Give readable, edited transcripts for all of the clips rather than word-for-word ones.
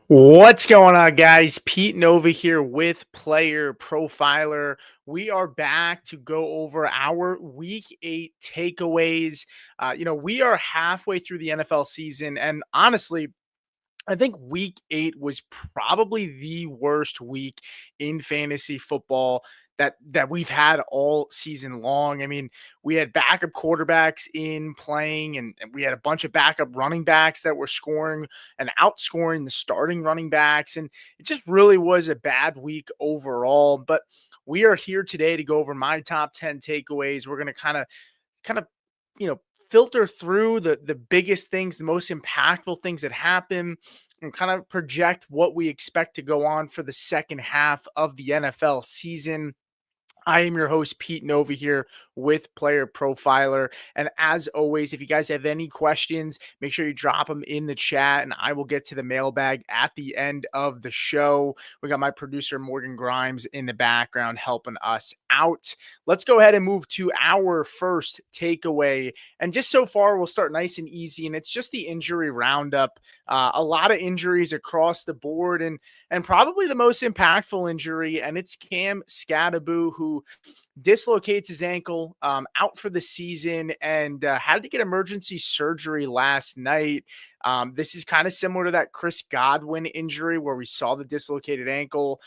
What's going on, guys? Pete Nova here with Player Profiler. We are back to go over our Week 8 takeaways. We are halfway through the NFL season, and honestly, I think Week 8 was probably the worst week in fantasy football that we've had all season long. I mean, we had backup quarterbacks in playing, and we had a bunch of backup running backs that were scoring and outscoring the starting running backs, and it just really was a bad week overall. But we are here today to go over my top 10 takeaways. We're going to kind of filter through the biggest things, the most impactful things that happen, and kind of project what we expect to go on for the second half of the NFL season. I am your host, Pete Nova, here with Player Profiler. And as always, if you guys have any questions, make sure you drop them in the chat and I will get to the mailbag at the end of the show. We got my producer, Morgan Grimes, in the background helping us out. Let's go ahead and move to our first takeaway. And just so far, we'll start nice and easy. And it's just the injury roundup. A lot of injuries across the board, and probably the most impactful injury, and it's Cam Skattebo, who dislocates his ankle, out for the season, and had to get emergency surgery last night. This is kind of similar to that Chris Godwin injury where we saw the dislocated ankle.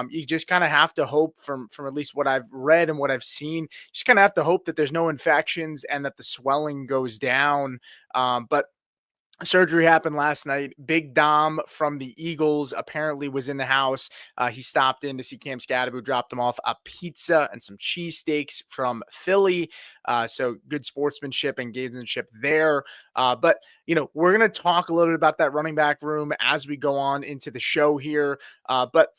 You just kind of have to hope from at least what I've read and what I've seen, just kind of have to hope that there's no infections and that the swelling goes down. But surgery happened last night. Big Dom from the Eagles apparently was in the house. He stopped in to see Cam Skattebo, dropped him off a pizza and some cheesesteaks from Philly. So good sportsmanship and gamesmanship there. But we're going to talk a little bit about that running back room as we go on into the show here. But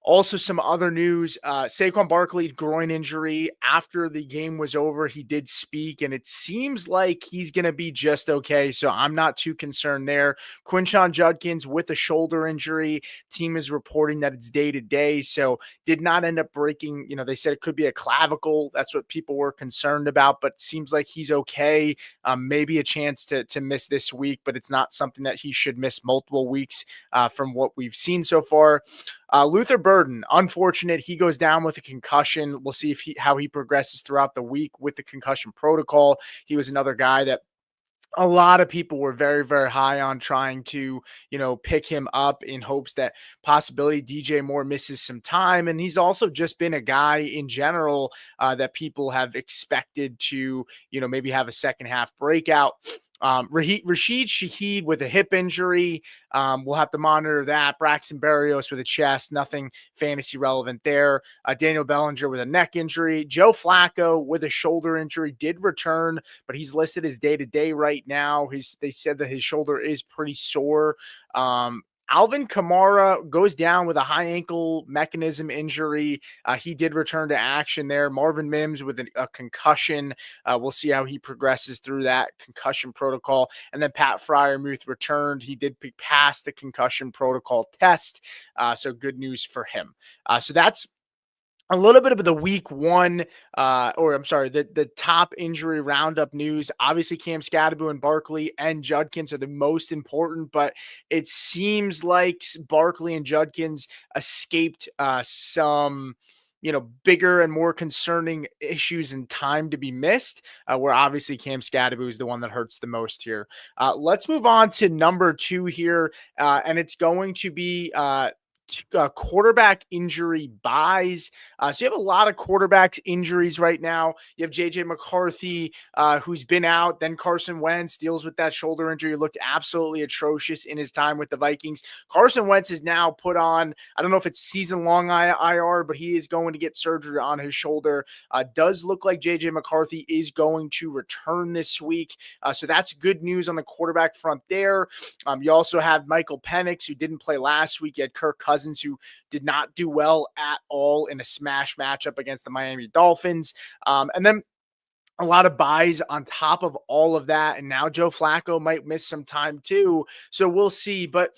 also, some other news, Saquon Barkley groin injury. After the game was over, he did speak, and it seems like he's going to be just okay, so I'm not too concerned there. Quinshon Judkins with a shoulder injury. Team is reporting that it's day-to-day, so did not end up breaking. They said it could be a clavicle. That's what people were concerned about, but seems like he's okay. Maybe a chance to miss this week, but it's not something that he should miss multiple weeks from what we've seen so far. Luther Burden, unfortunate. He goes down with a concussion. We'll see how he progresses throughout the week with the concussion protocol. He was another guy that a lot of people were very, very high on, trying to, pick him up in hopes that possibility DJ Moore misses some time. And he's also just been a guy in general that people have expected to, maybe have a second half breakout. Rashid Shaheed with a hip injury. We'll have to monitor that. Braxton Berrios with a chest, nothing fantasy relevant there. Daniel Bellinger with a neck injury. Joe Flacco with a shoulder injury did return, but he's listed as day-to-day right now. They said that his shoulder is pretty sore. Alvin Kamara goes down with a high ankle mechanism injury. He did return to action there. Marvin Mims with a concussion. We'll see how he progresses through that concussion protocol. And then Pat Freiermuth returned. He did pass the concussion protocol test. So good news for him. So that's a little bit of the week one, the top injury roundup news. Obviously, Cam Skattebo and Barkley and Judkins are the most important, but it seems like Barkley and Judkins escaped some bigger and more concerning issues in time to be missed, where obviously Cam Skattebo is the one that hurts the most here. Let's move on to number 2 here, and it's going to be quarterback injury buys. So you have a lot of quarterbacks injuries right now. You have JJ McCarthy, who's been out. Then Carson Wentz deals with that shoulder injury. Looked absolutely atrocious in his time with the Vikings. Carson Wentz is now put on, I don't know if it's season-long IR, but he is going to get surgery on his shoulder. Does look like JJ McCarthy is going to return this week. So that's good news on the quarterback front there. You also have Michael Penix, who didn't play last week. You had Kirk Cousins, who did not do well at all in a smash matchup against the Miami Dolphins. And then a lot of buys on top of all of that. And now Joe Flacco might miss some time too. So we'll see. But,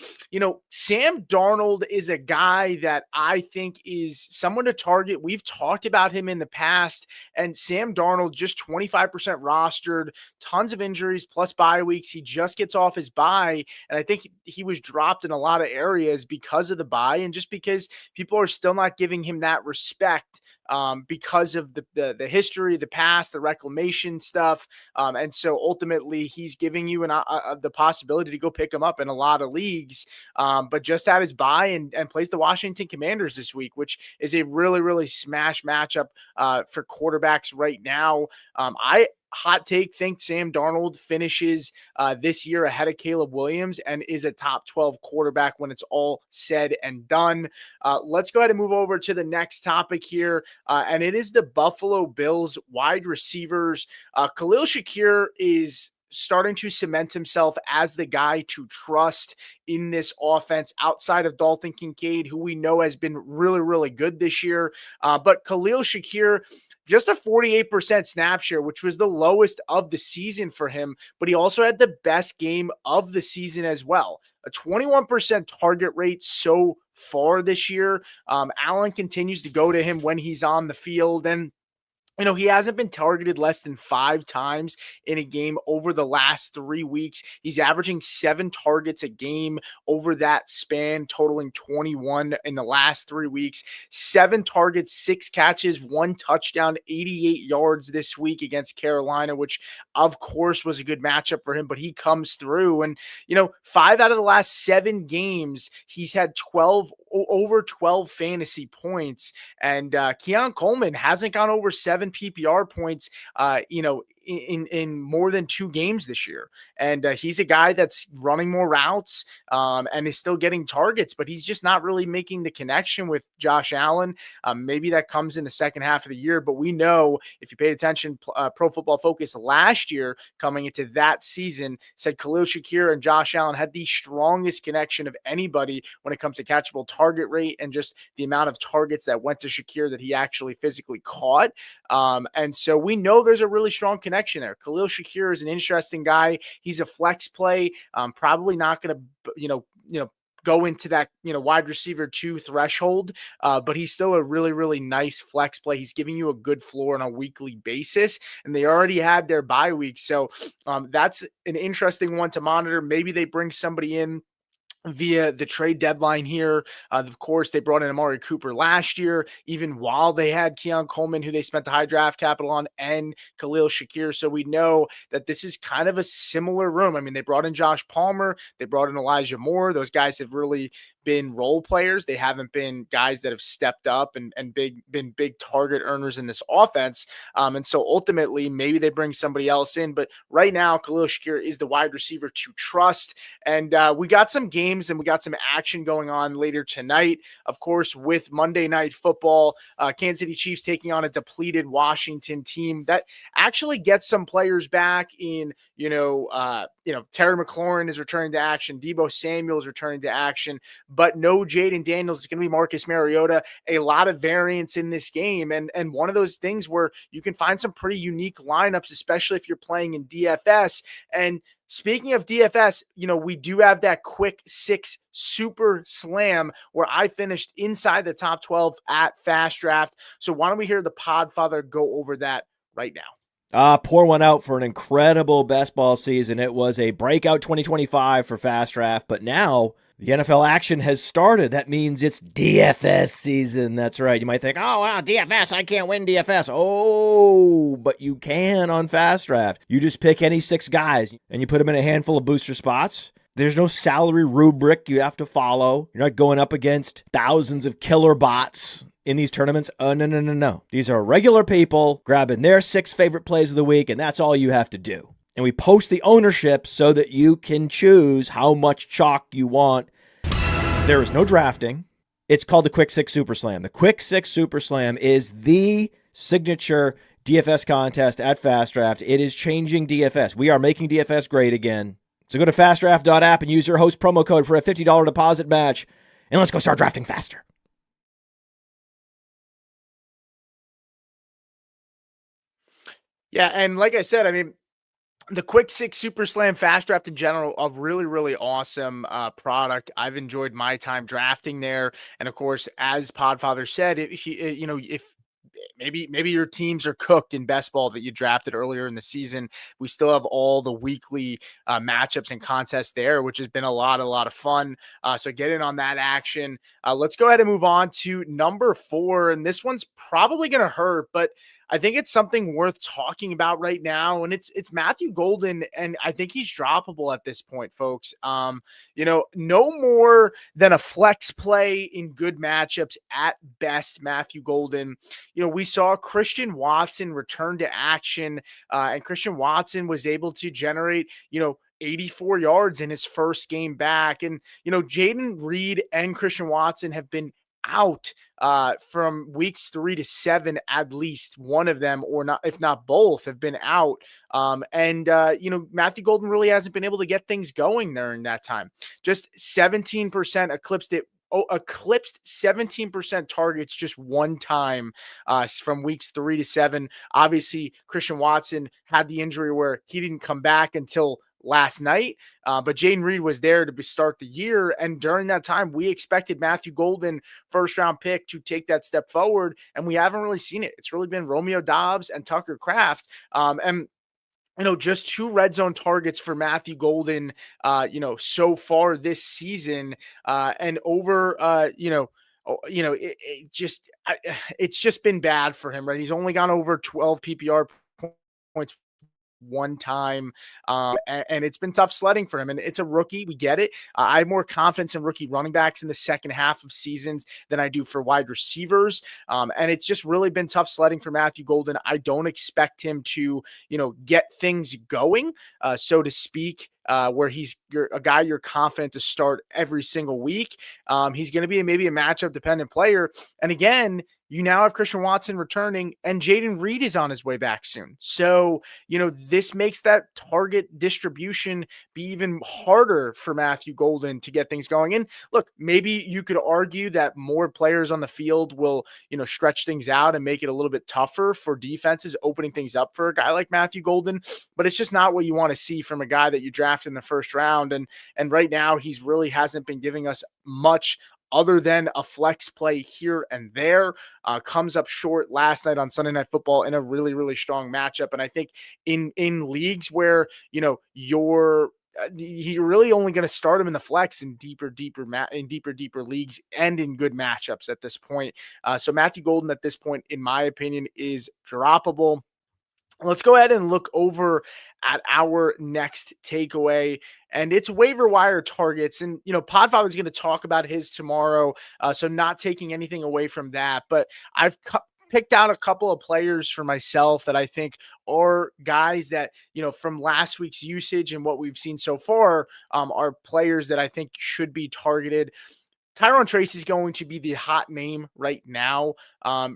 Sam Darnold is a guy that I think is someone to target. We've talked about him in the past, and Sam Darnold just 25% rostered, tons of injuries plus bye weeks. He just gets off his bye. And I think he was dropped in a lot of areas because of the bye and just because people are still not giving him that respect because of the history, the past, the reclamation stuff. And so ultimately he's giving you the possibility to go pick him up in a lot of leagues, but just had his bye and plays the Washington Commanders this week, which is a really, really smash matchup for quarterbacks right now. I hot take think Sam Darnold finishes this year ahead of Caleb Williams and is a top 12 quarterback when it's all said and done. Let's go ahead and move over to the next topic here, and it is the Buffalo Bills wide receivers. Khalil Shakir is starting to cement himself as the guy to trust in this offense outside of Dalton Kincaid, who we know has been really, really good this year. But Khalil Shakir, just a 48% snap share, which was the lowest of the season for him, but he also had the best game of the season as well. A 21% target rate so far this year. Allen continues to go to him when he's on the field, and he hasn't been targeted less than 5 times in a game over the last 3 weeks. He's averaging 7 targets a game over that span, totaling 21 in the last 3 weeks. 7 targets, 6 catches, 1 touchdown, 88 yards this week against Carolina, which of course was a good matchup for him, but he comes through. And, 5 out of the last 7 games, he's had over 12 fantasy points. And Keon Coleman hasn't gone over 7 PPR points, in more than 2 games this year. And he's a guy that's running more routes and is still getting targets, but he's just not really making the connection with Josh Allen. Maybe that comes in the second half of the year, but we know if you paid attention, Pro Football Focus last year coming into that season said Khalil Shakir and Josh Allen had the strongest connection of anybody when it comes to catchable target rate and just the amount of targets that went to Shakir that he actually physically caught. And so we know there's a really strong connection there. Khalil Shakir is an interesting guy. He's a flex play. Probably not going to, go into that, wide receiver 2 threshold, but he's still a really, really nice flex play. He's giving you a good floor on a weekly basis, and they already had their bye week. So that's an interesting one to monitor. Maybe they bring somebody in via the trade deadline here. Of course, they brought in Amari Cooper last year, even while they had Keon Coleman, who they spent the high draft capital on, and Khalil Shakir. So we know that this is kind of a similar room. I mean, they brought in Josh Palmer, they brought in Elijah Moore. Those guys have really been role players. They haven't been guys that have stepped up and been big target earners in this offense. And so ultimately, maybe they bring somebody else in. But right now, Khalil Shakir is the wide receiver to trust. And we got some games and we got some action going on later tonight. Of course, with Monday Night Football, Kansas City Chiefs taking on a depleted Washington team that actually gets some players back in, Terry McLaurin is returning to action. Deebo Samuel is returning to action. But no Jaden Daniels. It's going to be Marcus Mariota. A lot of variance in this game. And one of those things where you can find some pretty unique lineups, especially if you're playing in DFS. And speaking of DFS, we do have that quick 6 super slam where I finished inside the top 12 at Fast Draft. So why don't we hear the Podfather go over that right now? Pour one out for an incredible best ball season. It was a breakout 2025 for Fast Draft, but now the NFL action has started. That means it's DFS season. That's right. You might think, oh, wow, DFS, I can't win DFS. Oh, but you can on Fast Draft. You just pick any 6 guys and you put them in a handful of booster spots. There's no salary rubric you have to follow. You're not going up against thousands of killer bots in these tournaments. Oh, no. These are regular people grabbing their 6 favorite plays of the week, and that's all you have to do. And we post the ownership so that you can choose how much chalk you want. There is no drafting. It's called the Quick 6 Super Slam. The Quick 6 Super Slam is the signature DFS contest at Fast Draft. It is changing DFS. We are making DFS great again. So go to fastdraft.app and use your host promo code for a $50 deposit match. And let's go start drafting faster. Yeah, and like I said, I mean, the Quick Six Super Slam Fast Draft in general, a really, really awesome product. I've enjoyed my time drafting there, and of course, as Podfather said, if maybe your teams are cooked in best ball that you drafted earlier in the season, we still have all the weekly matchups and contests there, which has been a lot of fun. So get in on that action. Let's go ahead and move on to number 4, and this one's probably going to hurt, but I think it's something worth talking about right now, and it's Matthew Golden, and I think he's droppable at this point, folks. No more than a flex play in good matchups at best. Matthew Golden. We saw Christian Watson return to action, and Christian Watson was able to generate 84 yards in his first game back, and Jaden Reed and Christian Watson have been out from weeks 3 to 7, at least one of them, or not, if not both, have been out. And Matthew Golden really hasn't been able to get things going during that time. Just 17% eclipsed 17% targets just one time from weeks 3 to 7. Obviously, Christian Watson had the injury where he didn't come back until last night, but Jaden Reed was there to start the year, and during that time we expected Matthew Golden, first round pick, to take that step forward, and we haven't really seen it. It's really been Romeo Doubs and Tucker Kraft, and just 2 red zone targets for Matthew Golden, so far this season, and over, it's just been bad for him, right? He's only gone over 12 PPR points one time, and it's been tough sledding for him, and it's a rookie. We get it. I have more confidence in rookie running backs in the second half of seasons than I do for wide receivers, and it's just really been tough sledding for Matthew Golden. I don't expect him to get things going, so to speak, where you're a guy you're confident to start every single week. He's going to be maybe a matchup dependent player, and again, you now have Christian Watson returning, and Jaden Reed is on his way back soon. So, this makes that target distribution be even harder for Matthew Golden to get things going. And look, maybe you could argue that more players on the field will, stretch things out and make it a little bit tougher for defenses, opening things up for a guy like Matthew Golden. But it's just not what you want to see from a guy that you draft in the first round. And right now, he's really hasn't been giving us much other than a flex play here and there. Comes up short last night on Sunday Night Football in a really, really strong matchup. And I think in leagues where, you're really only going to start him in the flex in deeper leagues and in good matchups at this point. So Matthew Golden at this point, in my opinion, is droppable. Let's go ahead and look over at our next takeaway, and it's waiver wire targets. And, Podfather's going to talk about his tomorrow, so not taking anything away from that. But I've picked out a couple of players for myself that I think are guys that, from last week's usage and what we've seen so far, are players that I think should be targeted. Tyrone Tracy is going to be the hot name right now,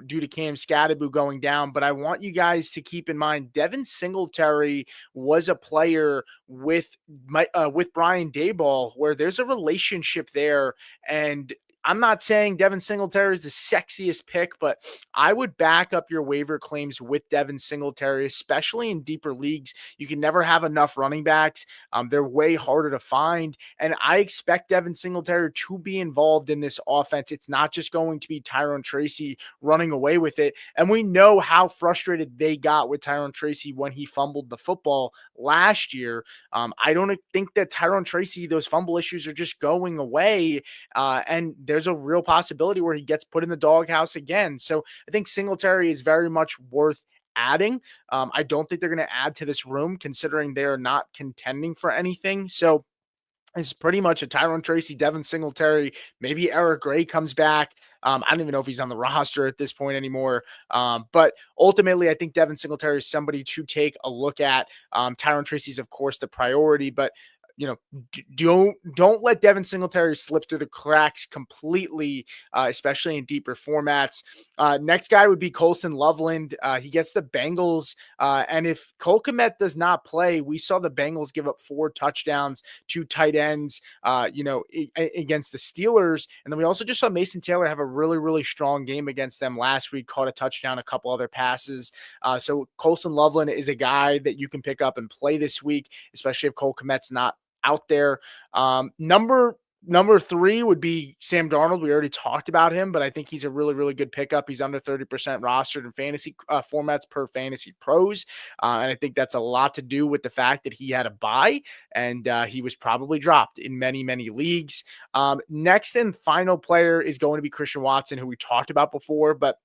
due to Cam Scatterbu going down. But I want you guys to keep in mind, Devin Singletary was a player with Brian Daboll where there's a relationship there. And I'm not saying Devin Singletary is the sexiest pick, but I would back up your waiver claims with Devin Singletary, especially in deeper leagues. You can never have enough running backs. They're way harder to find. And I expect Devin Singletary to be involved in this offense. It's not just going to be Tyrone Tracy running away with it. And we know how frustrated they got with Tyrone Tracy when he fumbled the football last year. I don't think that Tyrone Tracy, those fumble issues are just going away. And there's a real possibility where he gets put in the doghouse again. So I think Singletary is very much worth adding. I don't think they're going to add to this room considering they're not contending for anything. So it's pretty much a Tyrone Tracy, Devin Singletary. Maybe Eric Gray comes back. I don't even know if he's on the roster at this point anymore. But ultimately, I think Devin Singletary is somebody to take a look at. Tyrone Tracy is, of course, the priority, but don't let Devin Singletary slip through the cracks completely, especially in deeper formats. Next guy would be Colson Loveland. He gets the Bengals, and if Cole Kmet does not play, we saw the Bengals give up 4 touchdowns, 2 tight ends, against the Steelers, and then we also just saw Mason Taylor have a really, really strong game against them last week. Caught a touchdown, a couple other passes. So Colson Loveland is a guy that you can pick up and play this week, especially if Cole Kmet's not out there. Number 3 would be Sam Darnold. We already talked about him, but I think he's a really, really good pickup. He's under 30% rostered in fantasy formats per Fantasy Pros. And I think that's a lot to do with the fact that he had a bye and he was probably dropped in many, many leagues. Next and final player is going to be Christian Watson, who we talked about before, but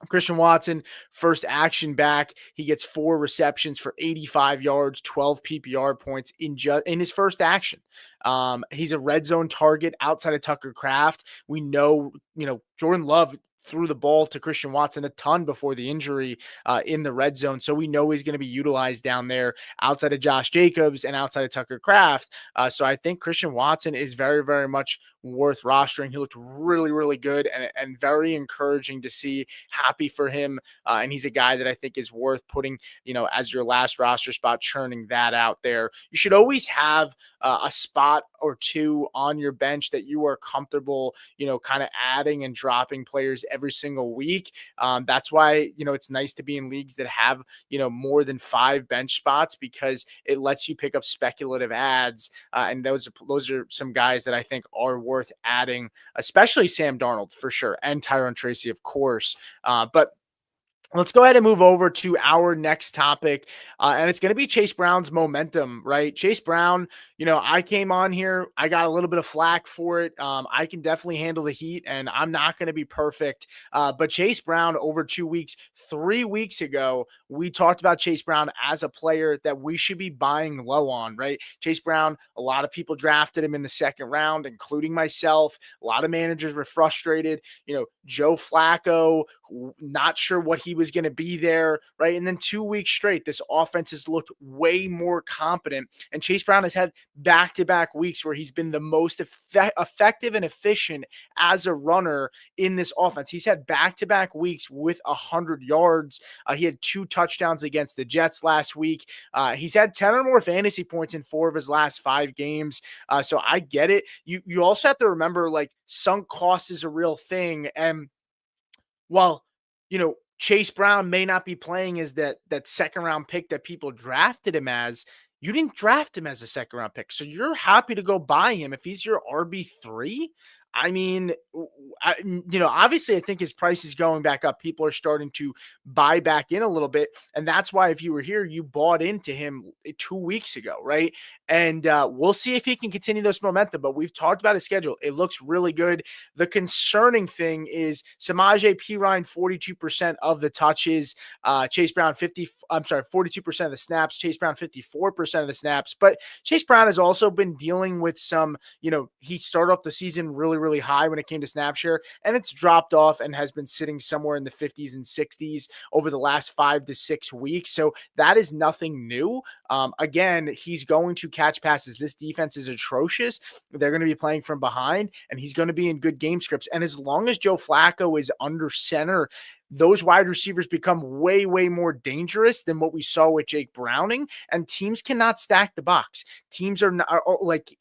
Christian Watson, first action back. He gets 4 receptions for 85 yards, 12 PPR points in his first action. He's a red zone target outside of Tucker Kraft. We know, Jordan Love threw the ball to Christian Watson a ton before the injury in the red zone. So we know he's going to be utilized down there outside of Josh Jacobs and outside of Tucker Kraft. So I think Christian Watson is very, very much worth rostering. He looked really, really good and very encouraging to see. Happy for him. And he's a guy that I think is worth putting, as your last roster spot, churning that out there. You should always have a spot or 2 on your bench that you are comfortable, kind of adding and dropping players every single week. That's why, it's nice to be in leagues that have, more than 5 bench spots, because it lets you pick up speculative ads. And those are some guys that I think are worth adding, especially Sam Darnold for sure, and Tyrone Tracy, of course. But let's go ahead and move over to our next topic, and it's going to be Chase Brown's momentum, right? Chase Brown, I came on here, I got a little bit of flack for it. I can definitely handle the heat, and I'm not going to be perfect. But Chase Brown over 2 weeks, 3 weeks ago, we talked about Chase Brown as a player that we should be buying low on, right? Chase Brown, a lot of people drafted him in the second round, including myself. A lot of managers were frustrated. Joe Flacco, not sure what he was going to be there, right? And then 2 weeks straight, this offense has looked way more competent. And Chase Brown has had back-to-back weeks where he's been the most effective and efficient as a runner in this offense. He's had back-to-back weeks with 100 yards. He had 2 touchdowns against the Jets last week. He's had 10 or more fantasy points in 4 of his last 5 games. So I get it. You also have to remember, like, sunk cost is a real thing. And while, Chase Brown may not be playing as that second round pick that people drafted him as, you didn't draft him as a second round pick. So you're happy to go buy him if he's your RB3. I mean, obviously I think his price is going back up. People are starting to buy back in a little bit. And that's why, if you were here, you bought into him 2 weeks ago, right? And we'll see if he can continue this momentum. But we've talked about his schedule. It looks really good. The concerning thing is Samaje Perine, 42% of the touches. Chase Brown, 42% of the snaps. Chase Brown, 54% of the snaps. But Chase Brown has also been dealing with some, he started off the season really, really high when it came to snap share, and it's dropped off and has been sitting somewhere in the 50s and 60s over the last 5 to 6 weeks. So that is nothing new. Again, he's going to catch passes. This defense is atrocious. They're going to be playing from behind, and he's going to be in good game scripts. And as long as Joe Flacco is under center, those wide receivers become way, way more dangerous than what we saw with Jake Browning, and teams cannot stack the box. Teams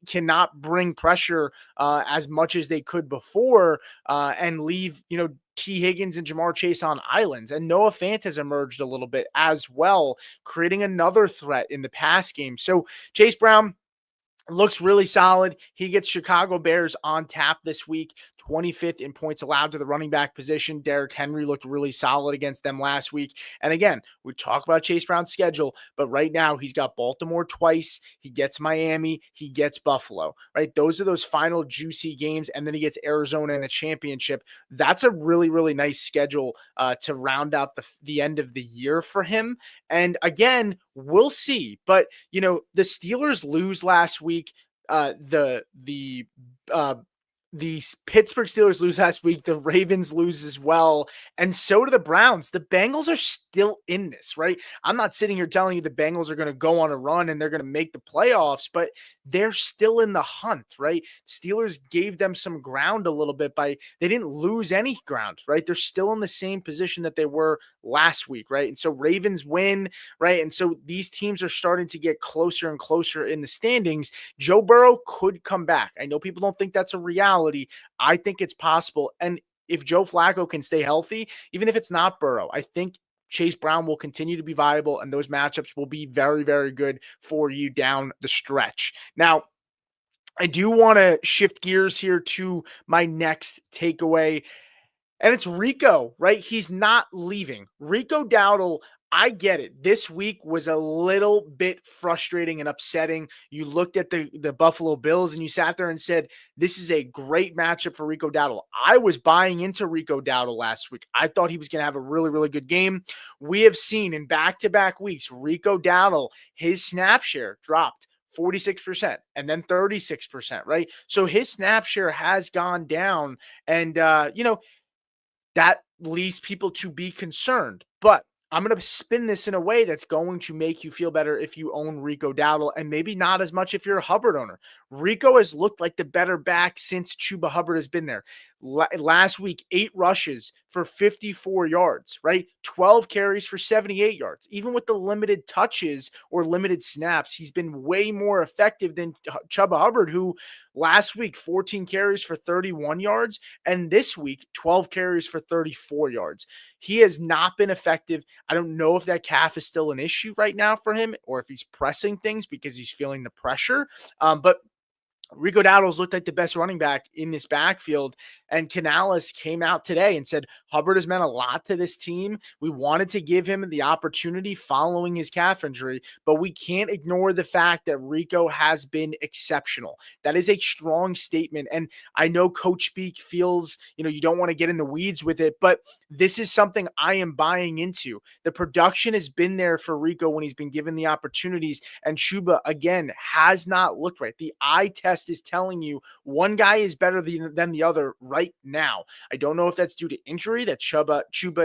cannot bring pressure as much as they could before and leave, T. Higgins and Jamar Chase on islands. And Noah Fant has emerged a little bit as well, creating another threat in the pass game. So Chase Brown looks really solid. He gets Chicago Bears on tap this week, 25th in points allowed to the running back position. Derrick Henry looked really solid against them last week. And again, we talk about Chase Brown's schedule, but right now he's got Baltimore twice. He gets Miami. He gets Buffalo, right? Those are those final juicy games. And then he gets Arizona in the championship. That's a really, really nice schedule to round out the end of the year for him. And again, we'll see. But, the Steelers lose last week. The the Pittsburgh Steelers lose last week. The Ravens lose as well. And so do the Browns. The Bengals are still in this, right? I'm not sitting here telling you the Bengals are going to go on a run and they're going to make the playoffs, but they're still in the hunt, right? Steelers gave them some ground a little bit they didn't lose any ground, right? They're still in the same position that they were last week, right? And so Ravens win, right? And so these teams are starting to get closer and closer in the standings. Joe Burrow could come back. I know people don't think that's a reality. I think it's possible. And if Joe Flacco can stay healthy, even if it's not Burrow, I think Chase Brown will continue to be viable, and those matchups will be very, very good for you down the stretch. Now, I do want to shift gears here to my next takeaway, and it's Rico, right? He's not leaving. Rico Dowdle, I get it. This week was a little bit frustrating and upsetting. You looked at the Buffalo Bills and you sat there and said, this is a great matchup for Rico Dowdle. I was buying into Rico Dowdle last week. I thought he was going to have a really, really good game. We have seen in back-to-back weeks, Rico Dowdle, his snap share dropped 46% and then 36%, right? So his snap share has gone down, and, that leads people to be concerned. But I'm going to spin this in a way that's going to make you feel better if you own Rico Dowdle, and maybe not as much if you're a Hubbard owner. Rico has looked like the better back since Chuba Hubbard has been there. Last week, 8 rushes for 54 yards, right? 12 carries for 78 yards. Even with the limited touches or limited snaps, he's been way more effective than Chuba Hubbard, who last week, 14 carries for 31 yards, and this week, 12 carries for 34 yards. He has not been effective. I don't know if that calf is still an issue right now for him or if he's pressing things because he's feeling the pressure. But Rico Dowdle's looked like the best running back in this backfield, and Canales came out today and said Hubbard has meant a lot to this team. We wanted to give him the opportunity following his calf injury, but we can't ignore the fact that Rico has been exceptional. That is a strong statement, and I know Coach Speak feels, you don't want to get in the weeds with it, but this is something I am buying into. The production has been there for Rico when he's been given the opportunities, and Chuba, again, has not looked right. The eye test is telling you one guy is better than the other right now. I don't know if that's due to injury, that Chuba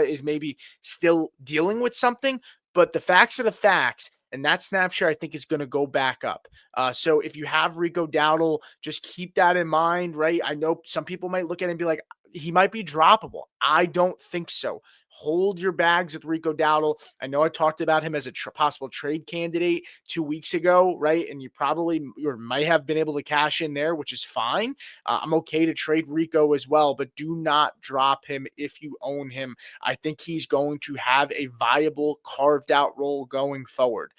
is maybe still dealing with something, but the facts are the facts. And that snapshot, I think, is going to go back up. So if you have Rico Dowdle, just keep that in mind, right? I know some people might look at it and be like, he might be droppable. I don't think so. Hold your bags with Rico Dowdle. I know I talked about him as a possible trade candidate 2 weeks ago, right? And you probably or might have been able to cash in there, which is fine. I'm okay to trade Rico as well, but do not drop him if you own him. I think he's going to have a viable carved out role going forward.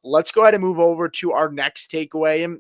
Let's go ahead and move over to our next takeaway. And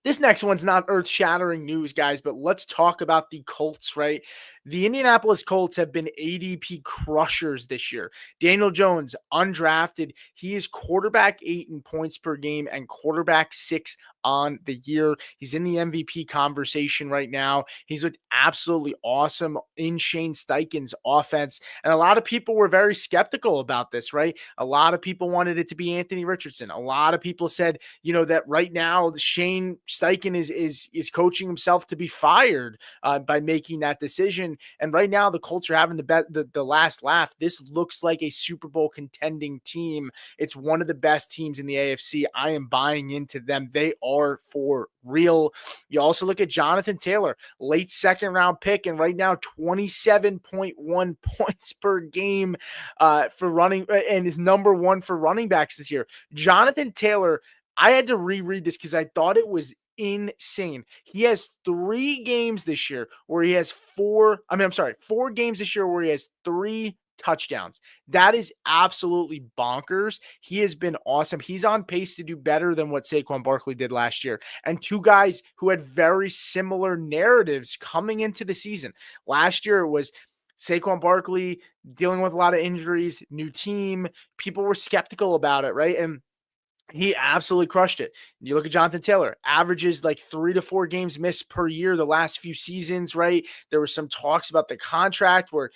this next one's not earth-shattering news, guys, but let's talk about the Colts, right? The Indianapolis Colts have been ADP crushers this year. Daniel Jones, undrafted. He is quarterback 8 in points per game and quarterback 6 on the year. He's in the MVP conversation right now. He's looked absolutely awesome in Shane Steichen's offense. And a lot of people were very skeptical about this, right? A lot of people wanted it to be Anthony Richardson. A lot of people said, that right now Shane Steichen is coaching himself to be fired by making that decision. And right now the Colts are having the last laugh. This looks like a Super Bowl contending team. It's one of the best teams in the AFC. I am buying into them. They are for real. You also look at Jonathan Taylor, late second round pick, and right now 27.1 points per game for running, and is number 1 for running backs this year. Jonathan Taylor, I had to reread this because I thought it was insane. He has 4 games this year where he has 4 games this year where he has 3 touchdowns. That is absolutely bonkers. He has been awesome. He's on pace to do better than what Saquon Barkley did last year. And 2 guys who had very similar narratives coming into the season. Last year it was Saquon Barkley dealing with a lot of injuries, new team. People were skeptical about it, right? And he absolutely crushed it. You look at Jonathan Taylor, averages like 3 to 4 games missed per year the last few seasons, right? There were some talks about the contract where,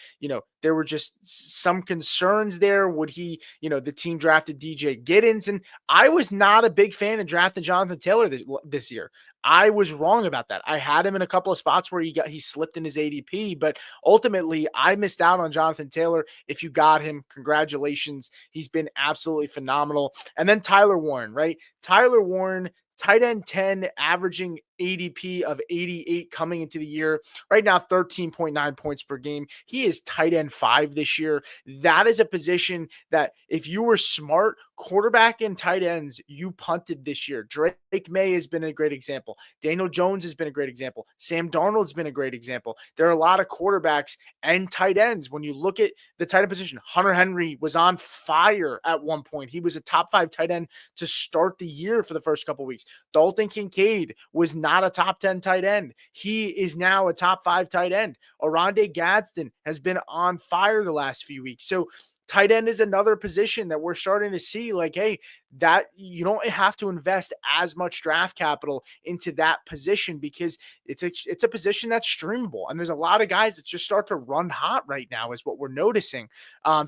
there were just some concerns there. Would he, the team drafted DJ Giddens, and I was not a big fan of drafting Jonathan Taylor this year. I was wrong about that. I had him in a couple of spots where he slipped in his ADP, but ultimately I missed out on Jonathan Taylor. If you got him, congratulations. He's been absolutely phenomenal. And then Tyler Warren, right? Tyler Warren, tight end 10, averaging ADP of 88 coming into the year. Right now, 13.9 points per game. He is tight end 5 this year. That is a position that if you were smart, quarterback and tight ends, you punted this year. Drake May has been a great example. Daniel Jones has been a great example. Sam Darnold's been a great example. There are a lot of quarterbacks and tight ends. When you look at the tight end position, Hunter Henry was on fire at one point. He was a top 5 tight end to start the year for the first couple weeks. Dalton Kincaid was not a top 10 tight end. He is now a top 5 tight end. Oronde Gadsden has been on fire the last few weeks. So tight end is another position that we're starting to see like, hey, that you don't have to invest as much draft capital into that position because it's a position that's streamable. And there's a lot of guys that just start to run hot right now is what we're noticing.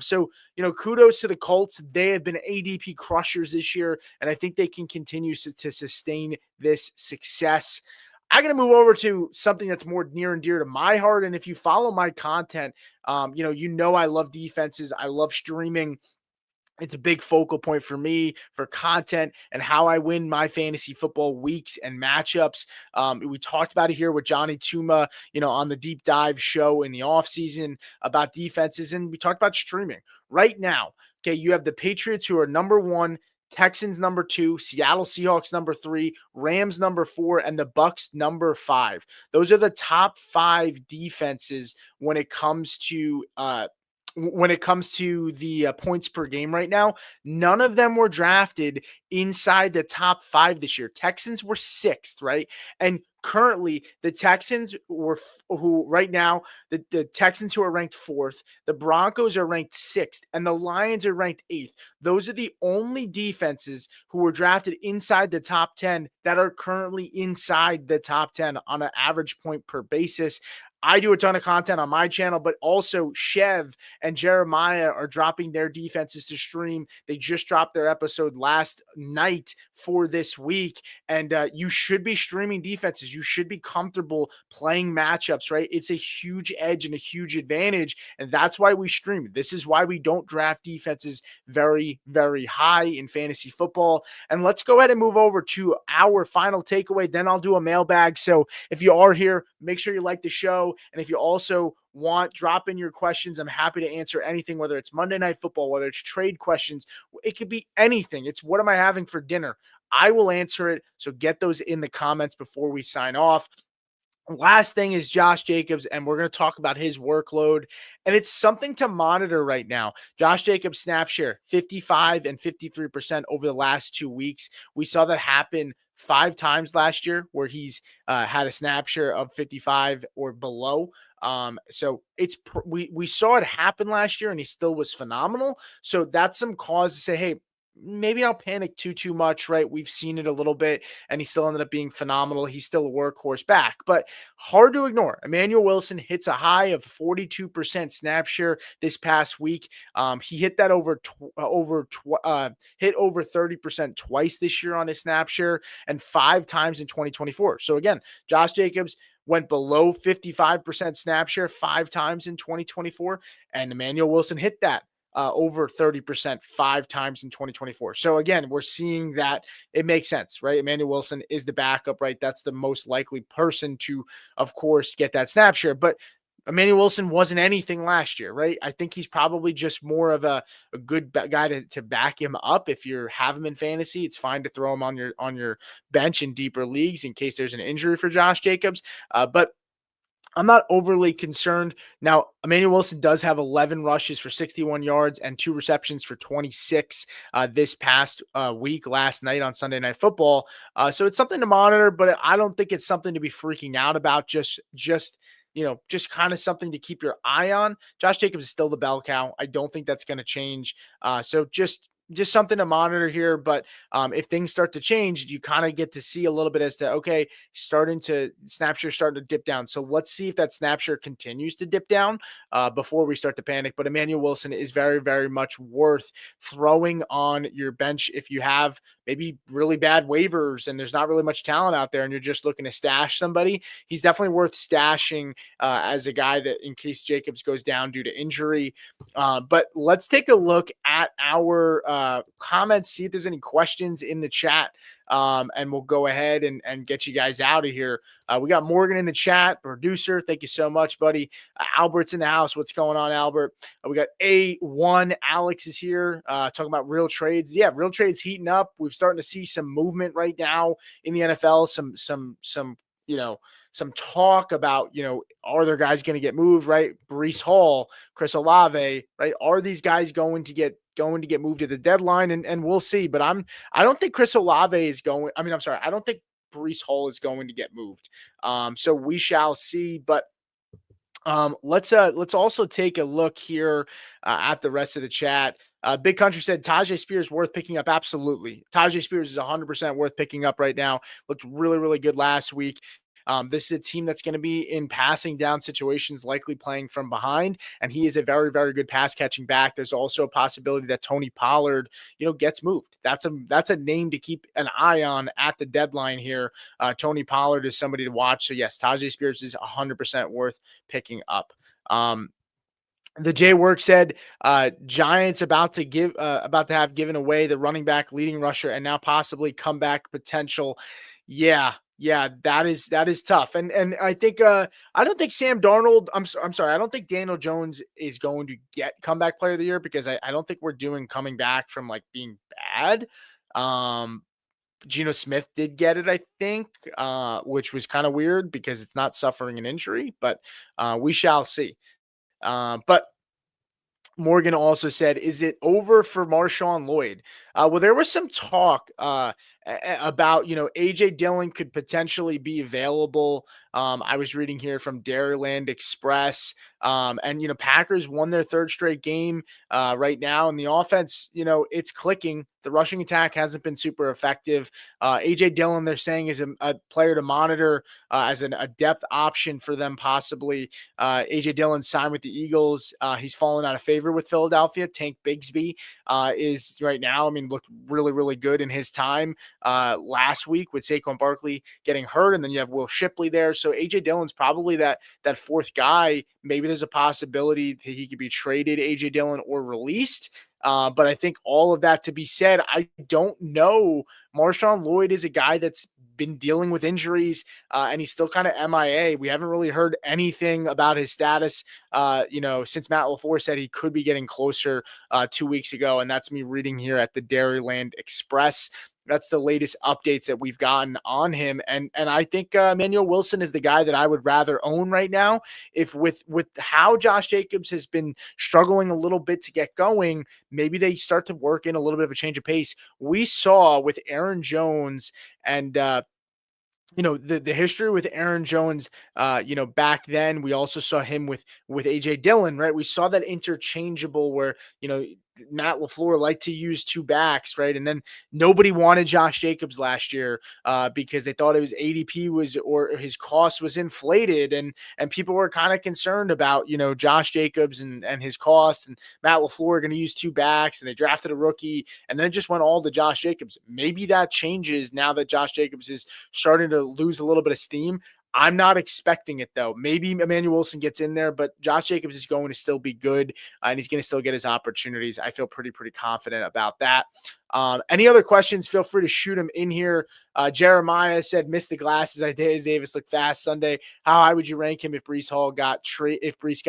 So, kudos to the Colts. They have been ADP crushers this year, and I think they can continue to sustain this success. I'm going to move over to something that's more near and dear to my heart. And if you follow my content, I love defenses. I love streaming. It's a big focal point for me for content and how I win my fantasy football weeks and matchups. We talked about it here with Johnny Tuma, on the deep dive show in the offseason about defenses. And we talked about streaming right now. Okay. You have the Patriots who are number 1, Texans number 2, Seattle Seahawks number 3, Rams number 4, and the Bucks number 5. Those are the top 5 defenses when it comes to the points per game right now. None of them were drafted inside the top 5 this year. Texans were 6th, right? And currently the Texans the Texans who are ranked 4th, the Broncos are ranked 6th, and the Lions are ranked 8th. Those are the only defenses who were drafted inside the top 10 that are currently inside the top 10 on an average point per basis. I do a ton of content on my channel, but also Chev and Jeremiah are dropping their defenses to stream. They just dropped their episode last night for this week, and you should be streaming defenses. You should be comfortable playing matchups, right? It's a huge edge and a huge advantage, and that's why we stream. This is why we don't draft defenses very, very high in fantasy football. And let's go ahead and move over to our final takeaway. Then I'll do a mailbag. So if you are here, make sure you like the show. And if you also drop in your questions, I'm happy to answer anything, whether it's Monday Night Football, whether it's trade questions. It could be anything. It's what am I having for dinner? I will answer it. So get those in the comments before we sign off. Last thing is Josh Jacobs, and we're going to talk about his workload, and it's something to monitor right now. Josh Jacobs snap share 55 and 53% over the last 2 weeks. We saw that happen 5 times last year where he's had a snap share of 55 or below. So we saw it happen last year and he still was phenomenal. So that's some cause to say, hey, maybe I'll panic too much, right? We've seen it a little bit and he still ended up being phenomenal. He's still a workhorse back, but hard to ignore. Emmanuel Wilson hits a high of 42% snap share this past week. He hit that hit over 30% twice this year on his snap share and 5 times in 2024. So again, Josh Jacobs went below 55% snap share 5 times in 2024, and Emmanuel Wilson hit that over 30% 5 times in 2024. So again, we're seeing that it makes sense, right? Emmanuel Wilson is the backup, right? That's the most likely person to, of course, get that snap share. But Emmanuel Wilson wasn't anything last year, right? I think he's probably just more of a good guy to back him up. If you have him in fantasy, it's fine to throw him on your bench in deeper leagues in case there's an injury for Josh Jacobs. But I'm not overly concerned. Now, Emmanuel Wilson does have 11 rushes for 61 yards and 2 receptions for 26 this past week, last night on Sunday Night Football. So it's something to monitor, but I don't think it's something to be freaking out about. Just kind of something to keep your eye on. Josh Jacobs is still the bell cow. I don't think that's going to change. So just just something to monitor here. But if things start to change, you kind of get to see a little bit as to, okay, snap share starting to dip down. So let's see if that snap share continues to dip down before we start to panic. But Emmanuel Wilson is very, very much worth throwing on your bench if you have maybe really bad waivers and there's not really much talent out there and you're just looking to stash somebody. He's definitely worth stashing as a guy that in case Jacobs goes down due to injury. But let's take a look at our comments, see if there's any questions in the chat. And we'll go ahead and get you guys out of here. We got Morgan in the chat, producer. Thank you so much, buddy. Albert's in the house. What's going on, Albert? We got A1. Alex is here talking about real trades. Yeah, real trades heating up. We're starting to see some movement right now in the NFL. Some some talk about, are there guys going to get moved, right? Breece Hall, Chris Olave, right? Are these guys going to get moved at the deadline? And we'll see. But I don't think Chris Olave is going. I'm sorry. I don't think Breece Hall is going to get moved. So we shall see. But let's also take a look here at the rest of the chat. Big Country said Tajay Spears worth picking up. Absolutely. Tajay Spears is 100% worth picking up right now. Looked really, really good last week. This is a team that's going to be in passing down situations, likely playing from behind, and he is a very, very good pass catching back. There's also a possibility that Tony Pollard, gets moved. That's a name to keep an eye on at the deadline here. Tony Pollard is somebody to watch. So yes, Tajay Spears is 100% worth picking up. The J Work said Giants about to have given away the running back, leading rusher, and now possibly comeback potential. Yeah, that is tough. And I think I don't think Sam Darnold, I'm sorry, I don't think Daniel Jones is going to get comeback player of the year because I don't think we're doing coming back from like being bad. Geno Smith did get it, I think, which was kind of weird because it's not suffering an injury, but we shall see. But Morgan also said, is it over for Marshawn Lloyd? Well, there was some talk about, AJ Dillon could potentially be available. I was reading here from Dairyland Express. And Packers won their third straight game right now. And the offense, it's clicking. The rushing attack hasn't been super effective. AJ Dillon, they're saying, is a player to monitor as a depth option for them, possibly. AJ Dillon signed with the Eagles. He's fallen out of favor with Philadelphia. Tank Bigsby is right now, looked really, really good in his time last week with Saquon Barkley getting hurt. And then you have Will Shipley there. So AJ Dillon's probably that fourth guy. Maybe there's a possibility that he could be traded, AJ Dillon, or released. But I think all of that to be said, I don't know. Marshawn Lloyd is a guy that's been dealing with injuries and he's still kind of MIA. We haven't really heard anything about his status, since Matt LaFleur said he could be getting closer 2 weeks ago. And that's me reading here at the Dairyland Express. That's the latest updates that we've gotten on him. And I think Emmanuel Wilson is the guy that I would rather own right now. If with how Josh Jacobs has been struggling a little bit to get going, maybe they start to work in a little bit of a change of pace. We saw with Aaron Jones and the history with Aaron Jones, back then we also saw him with AJ Dillon, right? We saw that interchangeable where, Matt LaFleur liked to use two backs, right? And then nobody wanted Josh Jacobs last year because they thought his ADP or his cost was inflated, and people were kind of concerned about, Josh Jacobs and his cost, and Matt LaFleur going to use two backs, and they drafted a rookie, and then it just went all to Josh Jacobs. Maybe that changes now that Josh Jacobs is starting to lose a little bit of steam. I'm not expecting it, though. Maybe Emmanuel Wilson gets in there, but Josh Jacobs is going to still be good, and he's going to still get his opportunities. I feel pretty confident about that. Any other questions, feel free to shoot them in here. Jeremiah said, missed the glasses. Isaiah Davis looked fast Sunday. How high would you rank him if Breece got traded? If Breece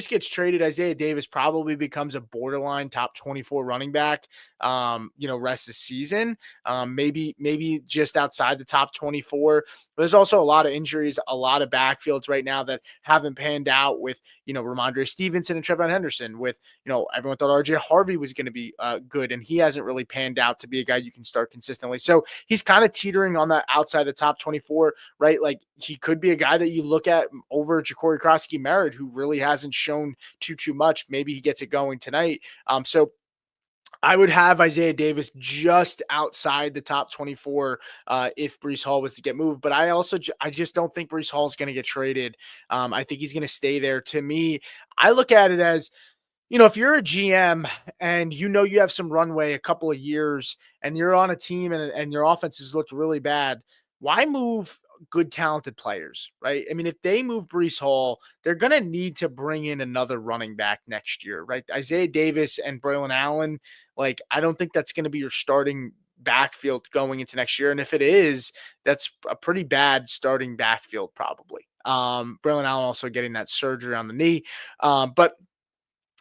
gets traded, Isaiah Davis probably becomes a borderline top 24 running back, rest of the season. Maybe just outside the top 24. But there's also a lot of injuries, a lot of backfields right now that haven't panned out with, Ramondre Stevenson and Trevon Henderson. With, everyone thought RJ Harvey was going to be good, and he hasn't really panned out to be a guy you can start consistently. So he's kind of teetering on the outside the top 24, right? Like he could be a guy that you look at over Ja'Cory Husky Merritt, who really hasn't shown too much. Maybe he gets it going tonight. So I would have Isaiah Davis just outside the top 24 if Breece Hall was to get moved. But I just don't think Breece Hall is going to get traded. I think he's going to stay there. To me, I look at it as, if you're a GM and you have some runway, a couple of years, and you're on a team and your offense has looked really bad, why move good, talented players, right? I mean, if they move Breece Hall, they're going to need to bring in another running back next year, right? Isaiah Davis and Braylon Allen, like, I don't think that's going to be your starting backfield going into next year. And if it is, that's a pretty bad starting backfield, probably. Braylon Allen also getting that surgery on the knee. But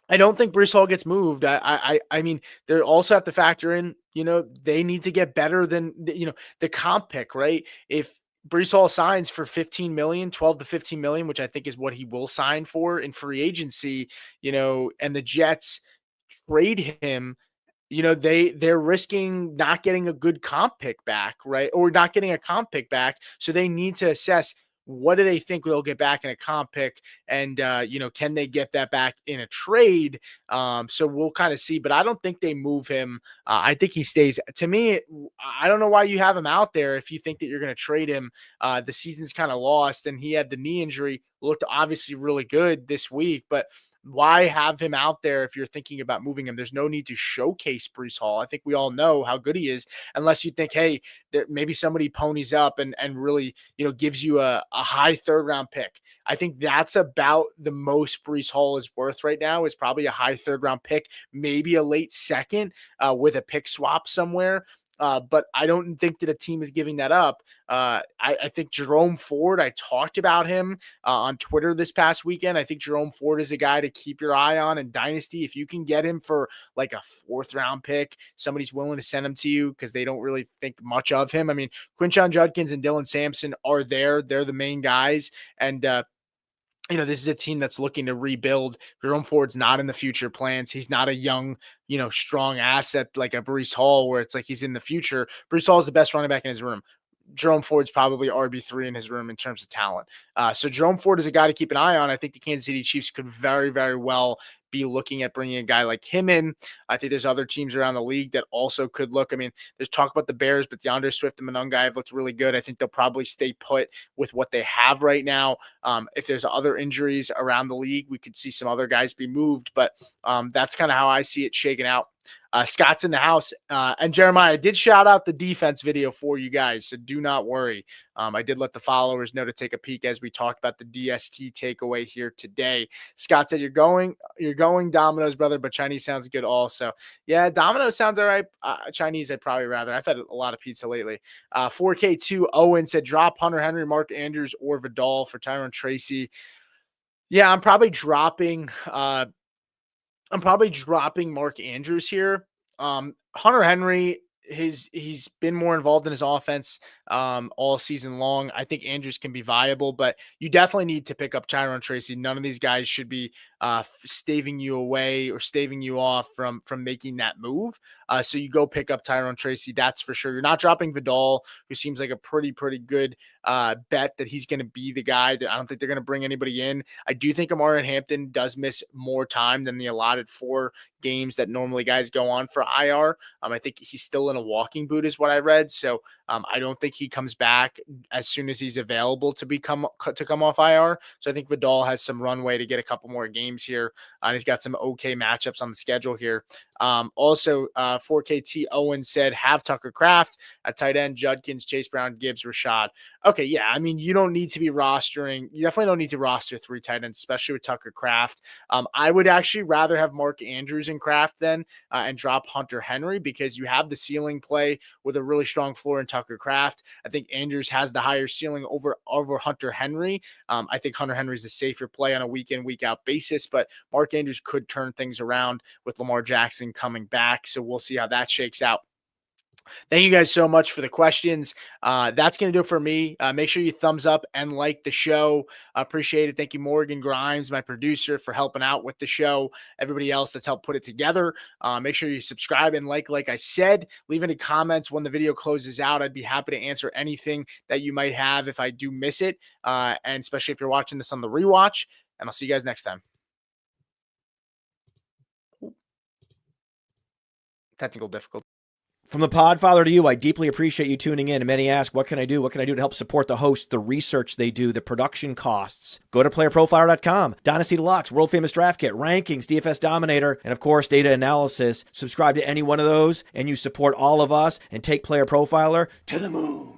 I don't think Breece Hall gets moved. I mean, they also have to factor in, they need to get better than the comp pick, right? If Breece Hall signs for 15 million, 12 to 15 million, which I think is what he will sign for in free agency, and the Jets trade him, they're risking not getting a good comp pick back, right? Or not getting a comp pick back. So they need to assess, what do they think they'll get back in a comp pick? And, can they get that back in a trade? So we'll kind of see, but I don't think they move him. I think he stays. To me, I don't know why you have him out there if you think that you're going to trade him. The season's kind of lost, and he had the knee injury, looked obviously really good this week, but why have him out there if you're thinking about moving him? There's no need to showcase Breece Hall. I think we all know how good he is, unless you think, hey, maybe somebody ponies up and really, gives you a high third round pick. I think that's about the most Breece Hall is worth right now, is probably a high third round pick, maybe a late second with a pick swap somewhere. But I don't think that a team is giving that up. I think Jerome Ford, I talked about him on Twitter this past weekend. I think Jerome Ford is a guy to keep your eye on in Dynasty. If you can get him for like a fourth round pick, somebody's willing to send him to you because they don't really think much of him. I mean, Quinshon Judkins and Dylan Sampson are there. They're the main guys. And, this is a team that's looking to rebuild. Jerome Ford's not in the future plans. He's not a young, strong asset like a Breece Hall, where it's like he's in the future. Breece Hall is the best running back in his room. Jerome Ford's probably RB3 in his room in terms of talent. So Jerome Ford is a guy to keep an eye on. I think the Kansas City Chiefs could very, very well be looking at bringing a guy like him in. I think there's other teams around the league that also could look. I mean, there's talk about the Bears, but DeAndre Swift and Monunga have looked really good. I think they'll probably stay put with what they have right now. If there's other injuries around the league, we could see some other guys be moved, but that's kind of how I see it shaking out. Scott's in the house. And Jeremiah did shout out the defense video for you guys, so do not worry. I did let the followers know to take a peek as we talked about the DST takeaway here today. Scott said, you're going Domino's, brother, but Chinese sounds good also. Yeah, Domino's sounds all right. Chinese, I'd probably rather. I've had a lot of pizza lately. 4K2 Owen said, drop Hunter Henry, Mark Andrews, or Vidal for Tyrone Tracy. Yeah, I'm probably dropping Mark Andrews here. Hunter Henry, he's been more involved in his offense all season long. I think Andrews can be viable, but you definitely need to pick up Tyrone Tracy. None of these guys should be staving you away or staving you off from making that move. So you go pick up Tyrone Tracy. That's for sure. You're not dropping Vidal, who seems like a pretty good bet that he's going to be the guy. I don't think they're going to bring anybody in. I do think Amari Hampton does miss more time than the allotted 4 games that normally guys go on for IR. I think he's still in a walking boot is what I read. So I don't think he comes back as soon as he's available to come off IR. So I think Vidal has some runway to get a couple more games here. And he's got some okay matchups on the schedule here. Also, 4KT Owen said, have Tucker Kraft at tight end, Judkins, Chase Brown, Gibbs, Rashad. Okay, yeah, I mean, you definitely don't need to roster 3 tight ends, especially with Tucker Kraft. I would actually rather have Mark Andrews and Kraft then and drop Hunter Henry, because you have the ceiling play with a really strong floor in Tucker Kraft. I think Andrews has the higher ceiling over Hunter Henry. I think Hunter Henry is a safer play on a week in, week out basis, but Mark Andrews could turn things around with Lamar Jackson coming back. So we'll see how that shakes out. Thank you guys so much for the questions. That's going to do it for me. Make sure you thumbs up and like the show. Appreciate it. Thank you, Morgan Grimes, my producer, for helping out with the show. Everybody else that's helped put it together. Make sure you subscribe and like I said. Leave any comments when the video closes out. I'd be happy to answer anything that you might have if I do miss it. And especially if you're watching this on the rewatch. and I'll see you guys next time. Technical difficulty. From the Podfather to you, I deeply appreciate you tuning in. And many ask, what can I do? What can I do to help support the hosts, the research they do, the production costs? Go to PlayerProfiler.com, Dynasty Deluxe, World Famous Draft Kit, Rankings, DFS Dominator, and of course, data analysis. Subscribe to any one of those, and you support all of us and take Player Profiler to the moon.